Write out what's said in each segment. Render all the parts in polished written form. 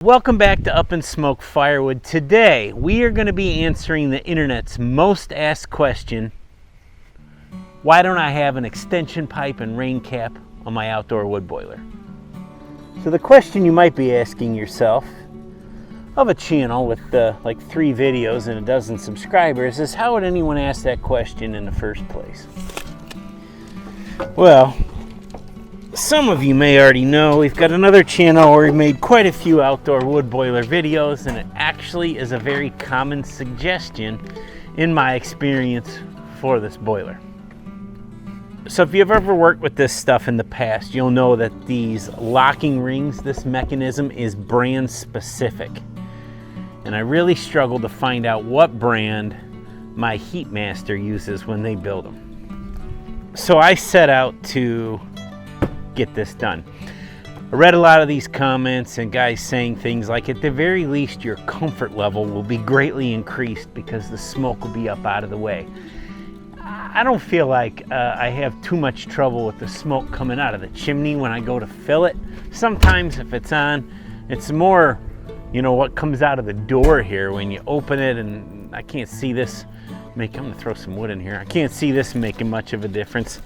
Welcome back to Up in Smoke Firewood. Today we are going to be answering the internet's most asked question: why don't I have an extension pipe and rain cap on my outdoor wood boiler? So the question you might be asking yourself of a channel with like 3 videos and a dozen subscribers is, how would anyone ask that question in the first place? Well, some of you may already know we've got another channel where we made quite a few outdoor wood boiler videos, and it actually is a very common suggestion in my experience for this boiler. So if you've ever worked with this stuff in the past, you'll know that these locking rings, this mechanism is brand specific. And I really struggled to find out what brand my Heatmaster uses when they build them. So I set out to get this done. I read a lot of these comments and guys saying things like, at the very least your comfort level will be greatly increased because the smoke will be up out of the way. I don't feel like I have too much trouble with the smoke coming out of the chimney when I go to fill it. Sometimes if it's on, it's more, you know, what comes out of the door here when you open it, and I can't see this I'm gonna throw some wood in here. I can't see this making much of a difference.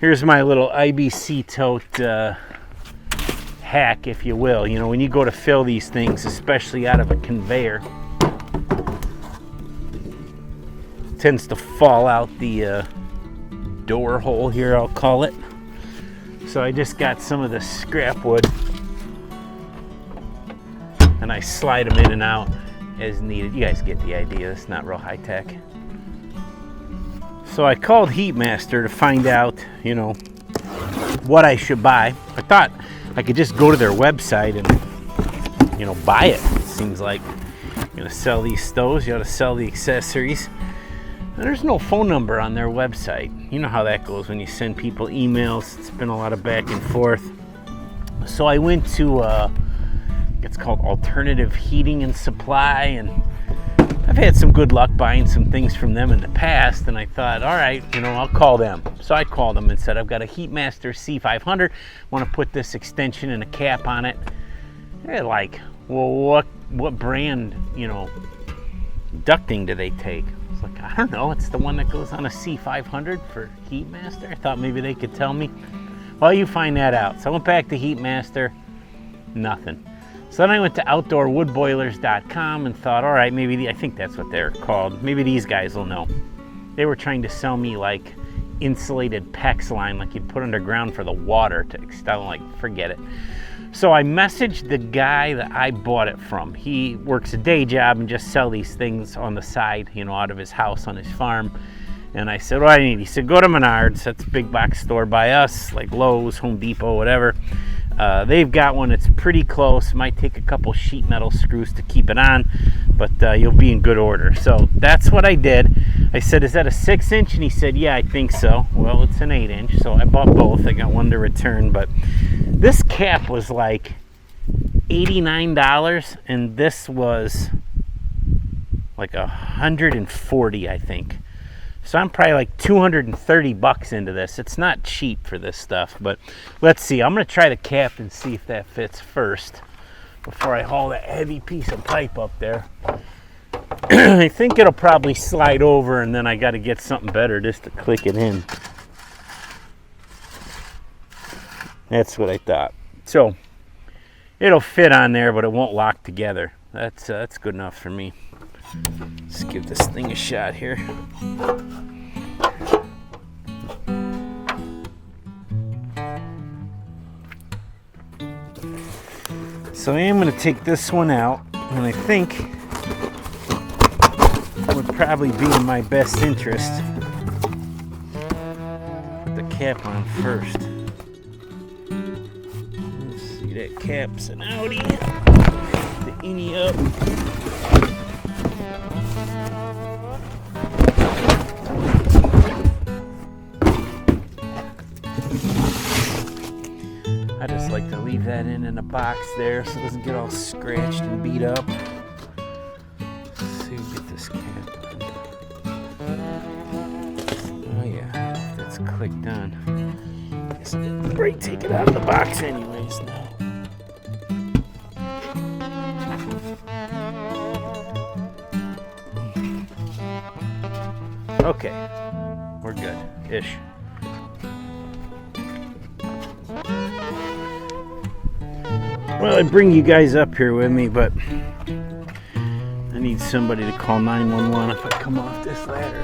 Here's my little IBC tote hack, if you will. You know, when you go to fill these things, especially out of a conveyor, it tends to fall out the door hole here, I'll call it. So I just got some of the scrap wood and I slide them in and out as needed. You guys get the idea. It's not real high tech. So I called Heatmaster to find out, you know, what I should buy. I thought I could just go to their website and, you know, buy it. It seems like you're gonna sell these stoves, you ought to sell the accessories. And there's no phone number on their website. You know how that goes when you send people emails. It's been a lot of back and forth. So I went to it's called Alternative Heating and Supply, and I've had some good luck buying some things from them in the past, and I thought, all right, you know, I'll call them. So I called them and said, I've got a Heatmaster C500, want to put this extension and a cap on it. They're like, well, what brand, you know, ducting do they take? I was like, I don't know, it's the one that goes on a C500 for Heatmaster. I thought maybe they could tell me. Well, you find that out. So I went back to Heatmaster, nothing. So then I went to outdoorwoodboilers.com and thought, all right, maybe I think that's what they're called. Maybe these guys will know. They were trying to sell me like insulated PEX line, like you'd put underground for the water to extend. Like, forget it. So I messaged the guy that I bought it from. He works a day job and just sell these things on the side, you know, out of his house on his farm. And I said, what do I need? He said, go to Menards. That's a big box store by us, like Lowe's, Home Depot, whatever. They've got one that's pretty close. Might take a couple sheet metal screws to keep it on, but you'll be in good order. So that's what I did. I said, is that a 6-inch? And he said, yeah, I think so. Well, it's an 8-inch, so I bought both. I got one to return, but this cap was like $89, and this was like $140, I think. So I'm probably like $230 into this. It's not cheap for this stuff, but let's see. I'm gonna try the cap and see if that fits first before I haul that heavy piece of pipe up there. I think it'll probably slide over, and then I gotta get something better just to click it in. That's what I thought. So it'll fit on there, but it won't lock together. That's good enough for me. Let's give this thing a shot here. So I am going to take this one out, and I think it would probably be in my best interest put the cap on first. Let's see, that cap's an outie. The innie up. I just like to leave that in a box there so it doesn't get all scratched and beat up. Let's see, get this cap on. Oh yeah, that's clicked on. Guess I'll take it out of the box anyways now. Okay, we're good-ish. Well, I bring you guys up here with me, but I need somebody to call 911 if I come off this ladder.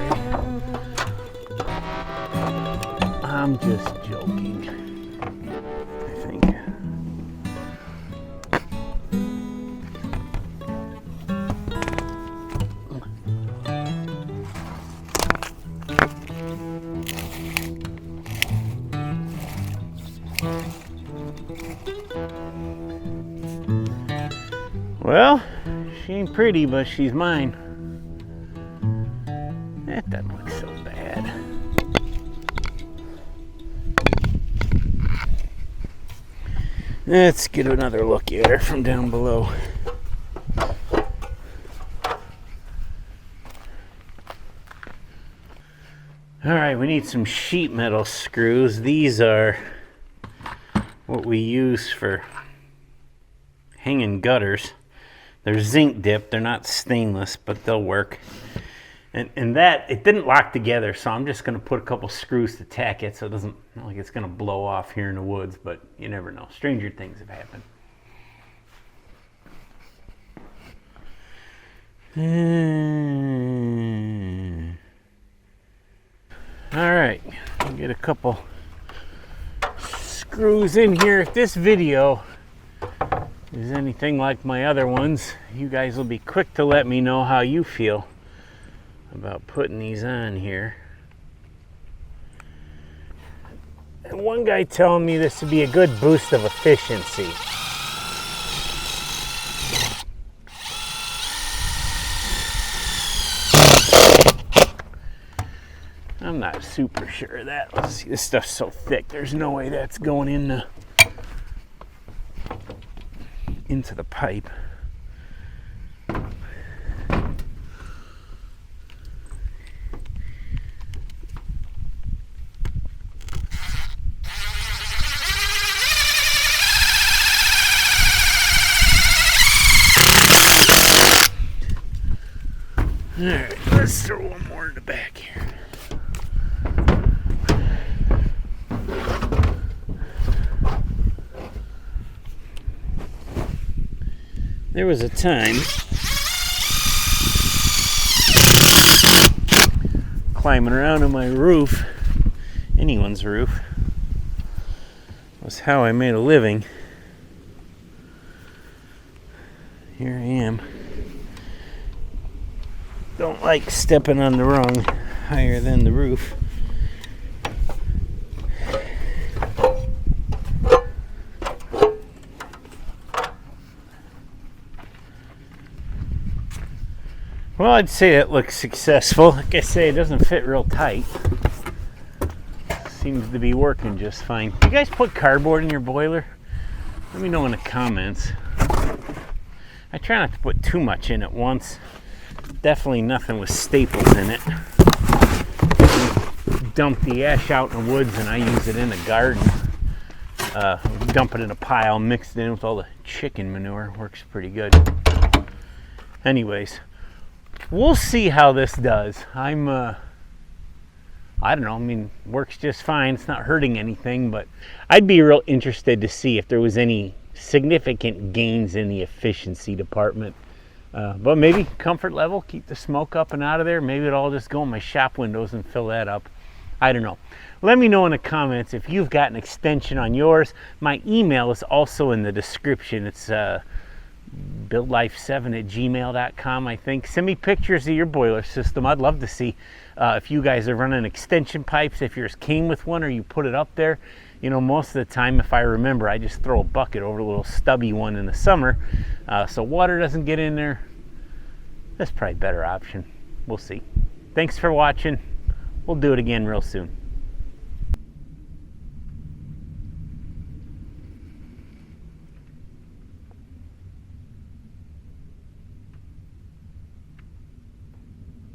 I'm just joking, I think. Well, she ain't pretty, but she's mine. That doesn't look so bad. Let's get another look at her from down below. Alright, we need some sheet metal screws. These are what we use for hanging gutters. They're zinc dipped, they're not stainless, but they'll work. And that, it didn't lock together, so I'm just going to put a couple screws to tack it so it doesn't look like it's going to blow off here in the woods, but you never know. Stranger things have happened. All right, I'll get a couple screws in here. If this video is anything like my other ones, you guys will be quick to let me know how you feel about putting these on here. And one guy telling me this would be a good boost of efficiency. I'm not super sure of that. Let's see, this stuff's so thick, there's no way that's going into the pipe. All right, let's throw one more in the back here. There was a time climbing around on my roof, anyone's roof, was how I made a living. Here I am. Don't like stepping on the rung higher than the roof. Well, I'd say it looks successful. Like I say, it doesn't fit real tight. Seems to be working just fine. You guys put cardboard in your boiler? Let me know in the comments. I try not to put too much in at once. Definitely nothing with staples in it. Dump the ash out in the woods and I use it in the garden. Dump it in a pile, mix it in with all the chicken manure. Works pretty good. Anyways, we'll see how this does. I don't know, I mean, works just fine. It's not hurting anything, but I'd be real interested to see if there was any significant gains in the efficiency department. But maybe comfort level, keep the smoke up and out of there. Maybe it'll all just go in my shop windows and fill that up. I don't know. Let me know in the comments if you've got an extension on yours. My email is also in the description. It's buildlife7@gmail.com, I think. Send me pictures of your boiler system. I'd love to see if you guys are running extension pipes, if yours came with one or you put it up there. You know, most of the time, if I remember, I just throw a bucket over the little stubby one in the summer so water doesn't get in there. That's probably a better option. We'll see. Thanks for watching. We'll do it again real soon.